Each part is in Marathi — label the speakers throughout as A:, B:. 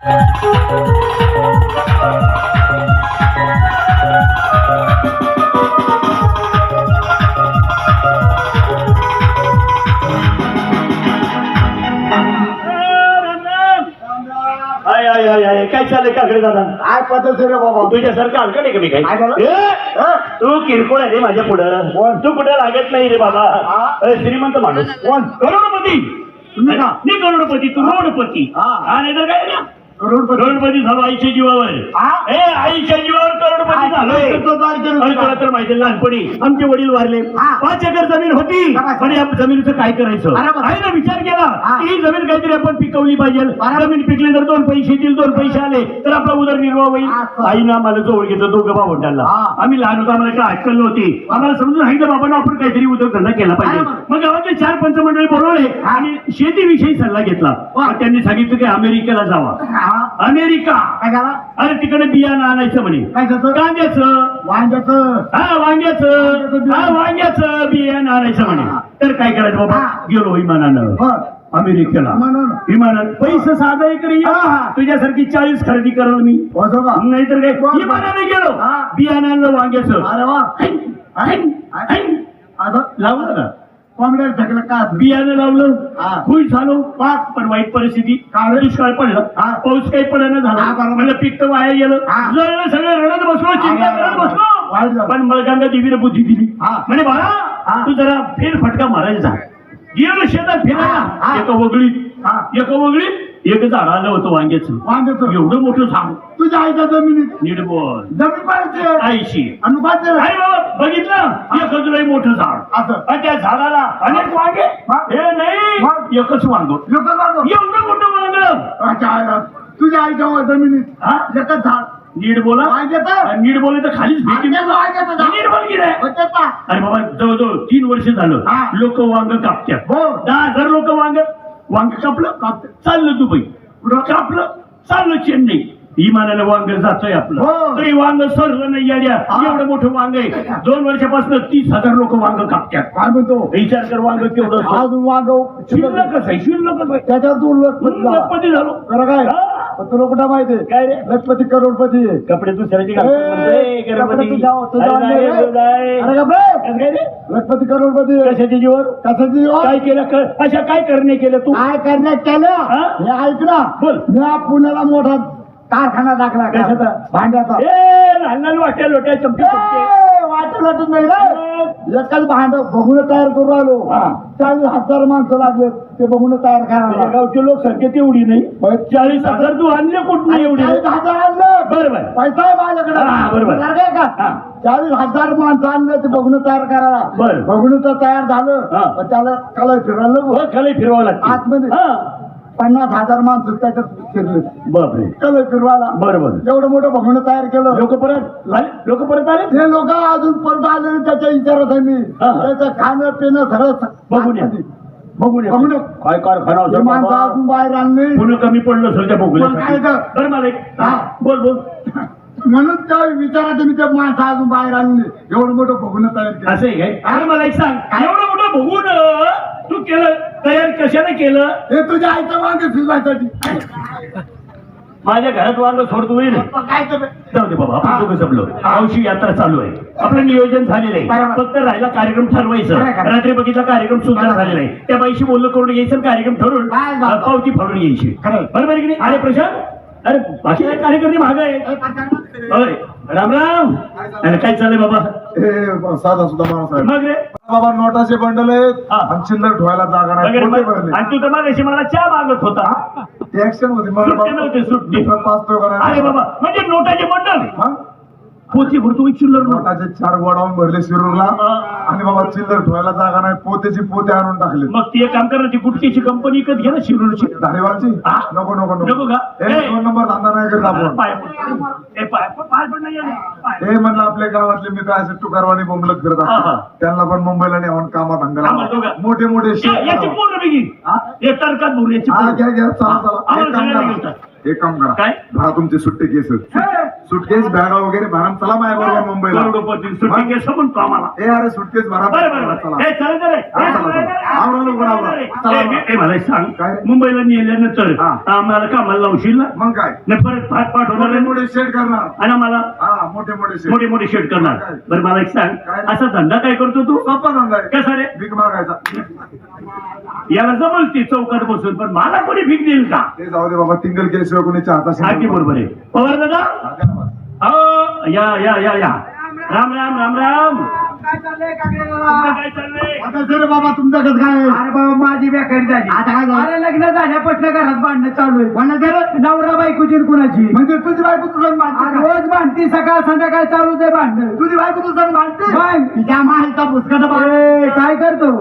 A: काय चाललंय काकडे दादा?
B: काय पद्धत रे बाबा,
A: तुझ्यासारखं हलकं नाही का मी काय? तू किरकोळ आहे रे माझ्या पुढं. तू कुठे लागत नाही रे बाबा. श्रीमंत माणूस
B: कोण?
A: करोडपती.
B: तुम्ही का?
A: मी करोडपती, तू रोडपती. नाही तर काय ना, करोडपती झालो आईच्या जीवावर. आईच्या जीवावर करोडपती झालो. तर माहिती लहानपणी आमचे वडील वारले, 5 एकर जमीन होती. पण या जमिनीचं काय करायचं? आईने विचार केला ही जमीन काहीतरी आपण पिकवली पाहिजे. जमीन पिकली तर 2 पैसे येतील, 2 पैसे आले तर आपला उदरनिर्वाह होईल. आईनं आम्हाला जवळ घेतलं, 2 भावंडांना. आम्ही लहान होतो, आम्हाला काय अक्कल नव्हती. आम्हाला समजून सांगितलं बाबांना आपण काहीतरी उद्योगधंदा केला पाहिजे. मग गावातले 4 पंचमंडळी बोलवले आणि शेतीविषयी सल्ला घेतला. त्यांनी सांगितलं की अमेरिकेला जावा. अमेरिका अरे तिकडे बियाणं आणायचं म्हणे. कांद्याचं, वांग्याचं बियाणं आणायचं म्हणे. तर काय करायचं बाबा? गेलो विमानानं अमेरिकेला. विमानात पैसे साधा एक तुझ्यासारखी 40 खरेदी करल मी, नाहीतर काय. विमानाने गेलो, बियाणानं वांग्याचं. लावलं ना बियाणं लावलं, खुश झालो. पण वाईट परिस्थिती, दुष्काळ पडलं, पाऊस काही पडणं झाला. म्हणलं पीक तर वाया गेलं. सगळं रडत बसलो, चिंता करत बसलो. पण मळगंगा देवीने बुद्धी दिली. म्हणजे बाळा तू जरा फेरफटका मारायचा. गेलो शेतात फिरायला, एका वगळीत एक झाड आलं होतं वांग्याचं. एवढं मोठं झाड
B: तुझ्या आईच्या जमिनीत.
A: नीट बोल.
B: जमीन पाहिजे
A: आईशी.
B: आई
A: बाबा बघितलं एक खजुराई मोठं झाड. त्या झाडाला अनेक वांगे. हे नाही एकच वांग, एवढं मोठं वांग
B: तुझ्या आईच्या जमिनीत एकच झाड.
A: नीट बोला, नीट बोल तर खालीच भेटी. नीट बोल की नाही. अरे बाबा जवळजवळ 3 वर्ष झालं लोक वांग कापतात. 10,000 लोक वांग कापलं, चाललं दुबई. कापलं, चाललं चेन्नई. विमानानं वांग जातोय आपलं, तरी वांग सरलं नाही. याड्या एवढं मोठं वांग आहे. 2 वर्षापासून 30,000 लोक वांग कापतात. काय म्हणतो विचार कर, वांग केवढं. अजून वांग शिल्लकच आहे, शिल्लकच आहे. त्याच्यावर तू लखपती झालो. खरं काय तुला कुठं माहिती काय रे? लखपती करोडपती. कपडे दुसऱ्याची लखपती करोडपती. कशाच्या जीवर? कशाच्या जीवर? काय केलं? अशा काय करणे केलं तू? काय करण्यात केलं हे ऐक ना. बोल. मी पुण्याला मोठा कारखाना टाकला. कशाचा? भांड्याचा. लहान वाट्या लोट्या चमचे वाट्या लोटत नाही रे. एकच भांड बघून तयार करू आलो. 40,000 माणसं लागले ते बघून तयार करायला. गावचे लोक संख्या तेवढी नाही. 40,000 तू आणले कुठून? एवढी 40,000 आणलं. बरोबर, पैसा आहे माझ्याकडे. बरोबर का? 40,000 माणसं आणलं ते बघून तयार करायला. बघून तर तयार झालं, त्याला कलई फिरवलं. कलई फिरवावं लागतं आतमध्ये. 50,000 माणसं त्याच्यात फिरले. बापरे. कलई फिरवायला. बरोबर. एवढं मोठं भगवणं तयार केलं. लोक परत आले. ते लोक अजून परत आले. त्याच्या विचारात आहे मी. त्याचं खाणं पिणं सगळं बघून काय कारखाना माणसं अजून बाहेर आणले. पुन्हा कमी पडलं सर त्या बघून. बरं मला बोल. म्हणून त्या विचारात मी त्या माणसं अजून बाहेर आणले. एवढं मोठं बघून तयार केलं. असं आहे काय? अरे मला एक सांग, एवढं मोठं बघून तू केलं तयार कशाने केलं? हे तुझ्या आईचं वांग फिरवायसाठी. माझ्या घरात वांग सोडतो होईल. काय जाऊ दे बाबा, आपण दोघं जमलो. औषधी यात्रा चालू आहे, आपलं नियोजन झालेलं आहे. फक्त राहिला कार्यक्रम ठरवायचं. रात्री बघितला कार्यक्रम सुंदर झालेला आहे. त्या बाईशी बोलणं करून यायचं, कार्यक्रम ठरवून पावती फाडून यायची. बरोबर की नाही? अरे प्रशांत, अरे बाकी काय कार्यक्रम महाग आहे. राम राम. अरे काय चाललंय बाबा?
B: साधा सुद्धा माणूस आहे.
A: मग रे
B: बाबा नोटाचे बंडल आहेत आणि चिल्लर ठेवायला जागा नाही.
A: आणि तू तर मागाशी मला चहा मागत होता.
B: ते ऍक्शन होती
A: सुट्टी.
B: अरे
A: अरे बाबा म्हणजे नोटाचे बंडल पोते भरतो. चिल्लर
B: नोटाचे 4 गोडाऊन भरले शिरूरला. आणि बाबा चिल्लर ठेवायला जागा नाही. पोतेची पोते आणून टाकले. मग ते काम करा, ती गुटकीची कंपनी विकत घे ना शिरूरची. धारेवालची नको का? 2 नंबर धंदा नाही करत आपण. हे म्हणलं आपल्या गावातले मित्र असे टुकारवाणी बोंबलत फिरत असतात. त्यांना पण मुंबईला नेऊन कामात धंदा मोठे
A: याची पूर्ण बिगी तर्कात बोलू. याची
B: घ्या चला एक काम करा
C: काय?
B: भरा तुमचे सुट्टे केस सुटकेस बॅगा वगैरे भरा आणि चला माझ्या बरोबर मुंबईला
C: करोडोपती सुट्टी केस म्हणतो आम्हाला.
B: ए अरे सुटकेस भरा
C: बरं बरं
B: चला
C: बरं. ए, चला चला.
B: हा, चला, चला. आवरा लवकर, आवरा. चला,
C: ए, ए, मला एक सांग
B: काय?
C: मुंबईला नेल्यानंतर
B: हा.
C: आम्हाला कामाला लावशील ना
B: मग काय
C: नाही परत भात पाठवणार
B: मोठे
C: आहे?
B: मोठे शेड करणार
C: आणि आम्हाला
B: हा मोठे मोठे शेड
C: मोठे मोठे शेट करणार.
B: काय?
C: बरं मला एक सांग
B: काय?
C: असा धंदा काय करतो तू
B: सोपा धंदा आहे
C: कसा रे
B: भीक मागायचा
C: याला जमल ती चौकात बसून पण मला कोणी भीक देईल का
B: ते जाऊ दे बाबा टिंगल केल्याशिवाय कोणी चहाचा
C: अगदी बरोबर आहे पवार दादा हो या या या या राम राम राम राम
A: काय चाललंय
C: तुमचं काय चाललंय
A: आता सर बाबा तुमचं कसं काय
D: अरे बाबा माझी बेकारी झाली
A: आता काय झालं?
D: अरे लग्न झाल्यापासून घरात भांडणं चालू आहे
A: कोणा झालं
D: नवरा बायकोची आणि कुणाची
A: म्हणजे तुझी बायको तुझं मानते
D: अरे
A: का?
D: रोज भांडती सकाळ संध्याकाळ चालूच आहे भांडण
A: तुझी बायको तुझं मानते
D: मग?
A: तिच्या माहितीचा पुस्तकाचा
D: अरे काय करतो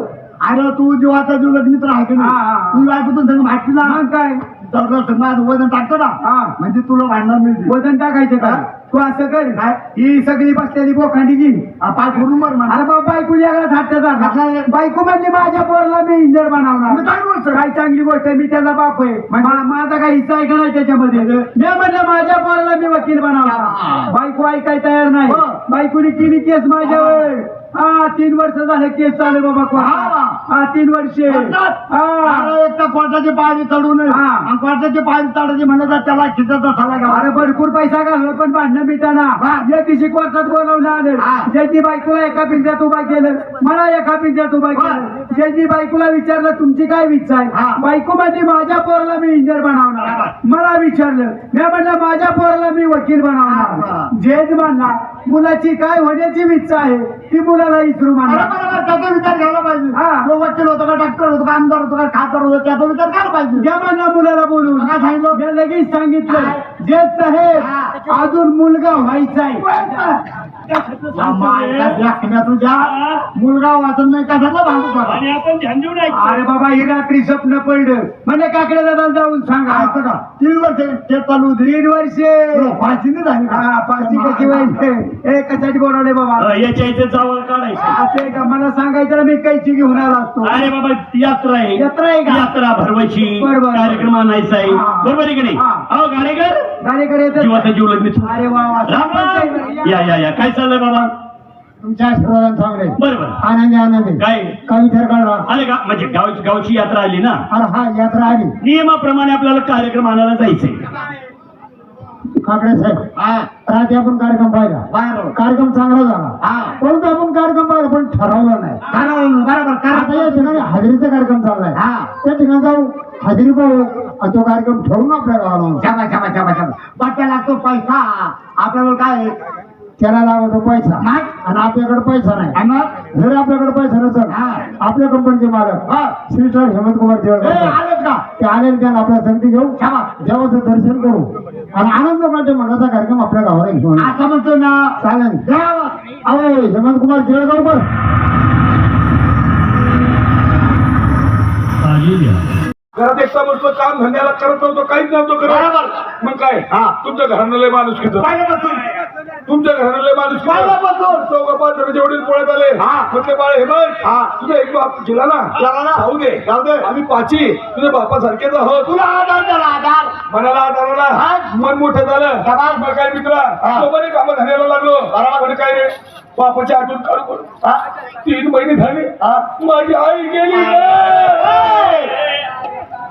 A: अरे तू जीवाचा जीव मित्र आहे का
D: हा,
A: नाही
D: हा.
A: तुझी बायको तुझं माहिती ना
D: मग काय
A: माझं वजन टाकतो ना
D: हा.
A: म्हणजे तुला भांडणार नाही
D: वजन टाकायचं का
A: हा.
D: तू असं कर ही सगळी बसलेली बोखांडी घे
A: पाय फोडून मर म्हणा.
D: अरे बाबा बायको जगात हात बायको म्हणली माझ्या पोराला मी इंजिनियर
A: मग
D: बनवणार
A: काय गोष्ट?
D: काय चांगली गोष्ट आहे मी त्याचा बाप आहे माझा काही हिस्सा आहे का नाही त्याच्यामध्ये मी म्हणलं माझ्या पोराला मी वकील बनवणार बायको ऐकाय तयार नाही
A: हो.
D: बायकोनी केली केस माझ्यावर हा 3 वर्ष झालं केस चालू बाबा कोर्टात. हा 3 वर्षे हा
A: अरे एक तर कोर्टाची पायरी चढू नये
D: हा.
A: आणि कोर्टाची पायरी चढायची म्हणलं तर त्याला खिचाचा सला घाला.
D: अरे भरपूर पैसा घालला पण भांडणं मिटाना जे दिवशी कोर्टात बोलवलं
A: हा.
D: आलं ज्याची बायकोला एका पिंजऱ्यात उभा केलं मला एका पिंजऱ्यात उभा केलं ज्याची बायकोला विचारलं तुमची काय इच्छा आहे
A: हा.
D: बायको मध्ये माझ्या पोराला मी इंजिनियर बनवणार मला विचारलं मी म्हणलं माझ्या पोराला मी वकील
A: हा.
D: बनवणार जेज म्हणला मुलाची काय होण्याची इच्छा आहे ती मुलाला इस्रू
A: अरे
D: म्हणला
A: बरोबर, त्याचा विचार केला पाहिजे
D: हा.
A: तो वकील होतो का डॉक्टर होतो का आमदार होतो का खासदार होतो त्याचा विचार केला पाहिजे
D: ज्या म्हणला मुलाला बोलून
A: काय सांगितलं?
D: मी लगेच सांगितलं
A: काय?
D: जेज साहेब
A: हा.
D: अजून मुलगा व्हायचा आहे
A: या मायला देखण्या तुझ्या मुलगा वाचन नाही कशाला भांडू का
C: आणि आपण ध्यान देऊन
D: अरे बाबा ही रात्री स्वप्न पडलं म्हणजे काकडे दादा जाऊन सांगा
A: ऐकतं का 3 वर्ष ते चालू होती
D: 3 वर्षे
A: फाशी नाही झाली का?
D: हा पाचशे कशी व्हायचे ए कशाची बोलावले बाबा
C: याच्या इथे जावळ काढायचं
D: असे का मला सांगायचं ना मी कैची घेऊन आला असतो
C: अरे बाबा यात्रा आहे
D: यात्रा आहे का?
C: यात्रा भरवायची
D: बरोबर.
C: कार्यक्रम आणायचा आहे
D: हा.
C: बरोबर आहे की नाही
D: हा.
C: अहो गाडेकर
D: गाडीकडे येतात
C: जीवाचा जीव लग्न
D: अरे वा वा
C: राम राम या या या काय चाललंय बाबा
A: तुमच्या आशीर्वादाने चांगले
C: बरोबर
A: आनंदी आनंदी
C: काय
A: काही विचार काढला
C: आले का म्हणजे गावची यात्रा आली ना
A: अरे हा यात्रा आली
C: नियमाप्रमाणे आपल्याला कार्यक्रम आणायला जायचंय
A: काकडे साहेब रात्री आपण कार्यक्रम पाहिला कार्यक्रम चांगला झाला परंतु आपण कार्यक्रम पाहिला पण ठरवलं नाही बरोबर आता या ठिकाणी हजेरीचा कार्यक्रम चाललाय त्या ठिकाणी जाऊ हजेरी पाहू आणि तो कार्यक्रम ठरवून आपल्या गावाला बट्ट्या लागतो पैसा आपल्याला काय त्याला लागतो पैसा आणि आपल्याकडे पैसा नाही जर आपल्याकडे पैसा नसेल आपल्या कंपनीचे मालक श्री स्टार हेमंत कुमार देवळकर का ते आलेले त्यांना आपल्या संगती घेऊ देवाचं दर्शन करू आणि आनंद माटे मंडळाचा कार्यक्रम आपल्या गावाला घेऊन असं म्हणतो ना चालेल अहो हेमंत कुमार देवळकर
B: घरात एकटा बसलो काम धंद्याला करत नव्हतो काहीच नव्हतो करत मग काय तुमच्या घरानं लय माणूस तुमच्या घरानं लय माणूस चौघा 5 जण जेवढे पोळ्यात आले म्हटले बाळ हेमंत तुझा एक बाप गेला ना जाऊ दे आम्ही 5 तुझ्या बापासारखेच आहोत तुला आधार मनाला आधाराला मन मोठं झालं मग काय मित्रा तो बरे कामं धन्याला लागलो बरोबर काय रे बापाची आठवण काढू 3 महिने झाले माझी आई गेली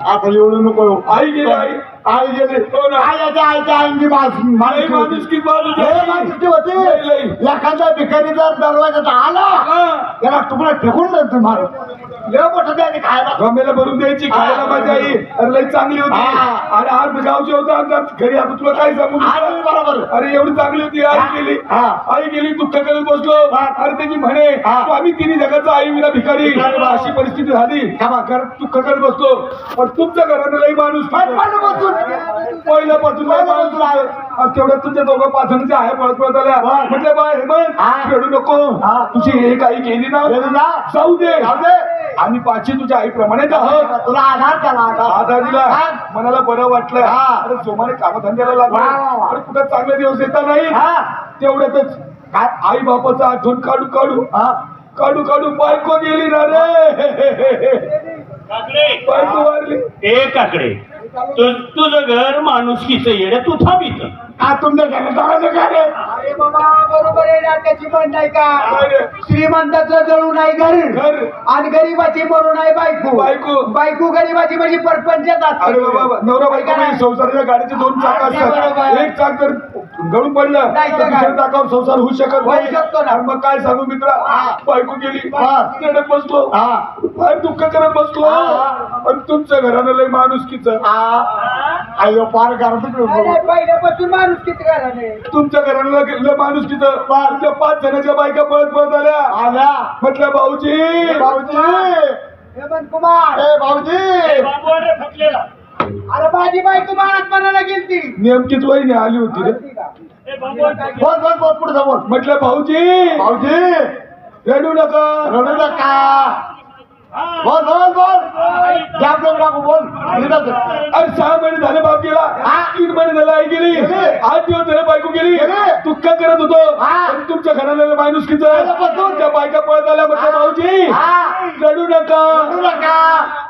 B: आता एवढं नको आई गेली आई गेली हो ना आईच्या आईची माणुसकी होती एखादा भिकारी जर दरवाजात आला त्याला तुकडा फेकून द्यायचं मार लय मोठं द्यायची खायला गमेला भरून द्यायची खायला माझी आई अरे लई चांगली होती आणि आज गावचे होतं आमच्या घरी आता तुला काय सांगू बरोबर अरे एवढी चांगली होती आई गेली दुःख करत बसलो अरे त्याची म्हणे आम्ही 3 जगाचा आई विना भिकारी अशी परिस्थिती झाली घरात दुःख करत बसलो पण तुमच्या घरानं लई माणूस पहिल्यापासून तेवढ्या तुमच्या 5 जणांच्या आहे पळत आल्या म्हटलं बा हेमंत फेडू नको तुझी एक आई गेली ना जाऊ दे आम्ही 5 तुझ्या आईप्रमाणे तुला आधार दिला मनाला बरं वाटलं अरे जोमाने कामधंद्याला लागला अरे कुठं चांगले दिवस येता नाही तेवढ्यातच आई बापाचा आठवण काढू बायको गेली ना रे बायको वारली
C: ए काकडे तुझं घर माणुसकीचं येडे तू थांब इथं.
A: का तुमच्या घरात जायचं का रे?
D: अरे बाबा बरोबर आहे ना त्याची म्हण नाही का श्रीमंताचं जळू नाही घर आणि गरीबाची मरू नाही बायको बायको गरीबाची म्हणजे परपंचच
B: अरे
D: असते.
B: बाबा नवरा बायको म्हणजे संसाराच्या गाडीचे दोन चाक असतात. एक चाक जर गळून पडलं
D: नाही
B: तर
D: तर काय?
B: दुसऱ्या चाकावर संसार होऊ शकत
D: होऊ शकतो ना.
B: आणि मग काय सांगू मित्रा, बायको गेली रडत बसलो, फार दुःख करत बसलो. पण तुमच्या घरानं लय माणुसकीचं,
A: अयो पार घरात
D: अरे पहिल्यापासून माणूस किती घराने
B: तुमच्या घरानं लय माणुसकीचं. तुमच्या 5 जणांच्या बायका पळत पळत आल्या. म्हटलं भाऊजी
D: हेमंत कुमार
A: ए भाऊजी
C: बाबू रे फुटलेला.
D: अरे माझी बायको महात्मानाला गेलती
B: नेमकीच वहिनी आली होती रे.
C: ए बाबू
A: बोल बोल बोल पुढे जा बोल.
B: म्हटलं भाऊजी
A: भाऊजी
B: रडू नका.
A: रडू नका. बोल बोल बोल जाम लोक टाकू बोल.
B: अरे 6 महिने झाले बाप गेला, 3 महिने झाले आई गेली, 8 दिवस झाले बायको गेली. दुःख करत होतो पण तुमच्या घराला माणुसकीचं त्या बायका पळत आल्या. म्हटलं भाऊजी रडू नका.
A: रडू नका.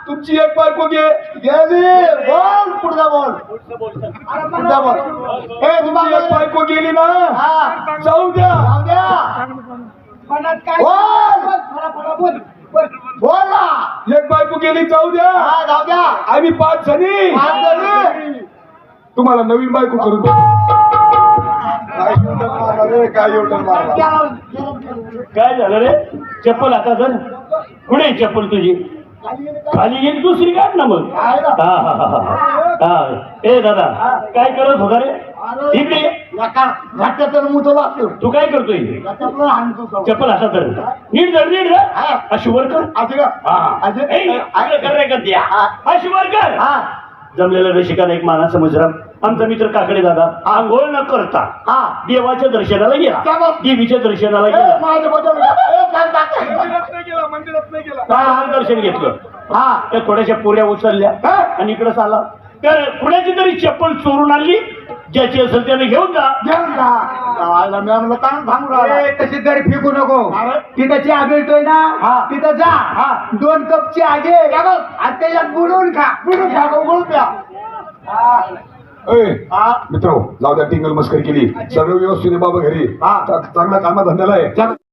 B: तुमची एक बायको
A: गेली. बोल पुढे जा बोल. पुढे जा बोल. ए
B: तुमची एक बायको गेली ना, जाऊ द्या.
A: जाऊ द्या.
D: मनात काय
A: बोल.
D: फटाफटा बोल बोल.
A: बोल ना.
B: एक बायको गेली, जाऊ द्या.
A: जाऊ द्या.
B: आम्ही 5 जणी.
A: आज जरी.
B: तुम्हाला नवीन बायको करून देऊ. काय एवढं मारलं?
C: काय झालं रे? चप्पल आता धर. कुठे आहे चप्पल तुझी? खाली एक दुसरी काढ ना मग.
A: आहे ना.
C: हा हा हा हा हा. ए दादा काय करत होता रे? इकडे ये.
A: एका घाट्यातून मुतलो असतो.
C: तू काय करतोय?
A: घाट्यातून हाणतो तो.
C: चप्पल हातात धर. नीट धर नीट धर. अशी वर कर.
A: असं का?
C: हा.
A: असं?
C: ए, इकडे कर रे गद्या. अशी वर कर.
A: हा.
C: जमलेल्या रसिकाला एक मानाचा मुजरा आमचा मित्र काकडे दादा आंघोळ न करता
A: हा.
C: देवाच्या दर्शनाला गेला.
A: त्यामुळे?
C: देवीच्या दर्शनाला
A: ए,
C: गेला.
A: माझ्याबद्दल सांग, सांग.
B: मंदिरात नाही गेला.
C: काय दर्शन घेतलं.
A: हा.
C: त्या थोड्याशा पुऱ्या उचलल्या
A: हा.
C: आणि इकडे आला. तर कुणाची तरी चप्पल चोरून आणली. ज्याची असेल त्याने घेऊन जा.
A: घेऊन जा. गावाला मी म्हणलं चांगलं सांगू राहिला.
D: ए, तशी दर फेकू नको.
A: अरे.
D: तिथं चहा भेटतोय ना
A: हा.
D: तिथं जा. 2 कप चहा घे
A: काय बघ?
D: आणि त्याच्यात बुडवून खा.
A: पुढे खा, उघडून प्या.
B: मित्र जाऊ द्या, टिंगल मस्करी केली. सगळं व्यवस्थित आहे बाबा घरी. चांगला कामा धंद्याला आहे.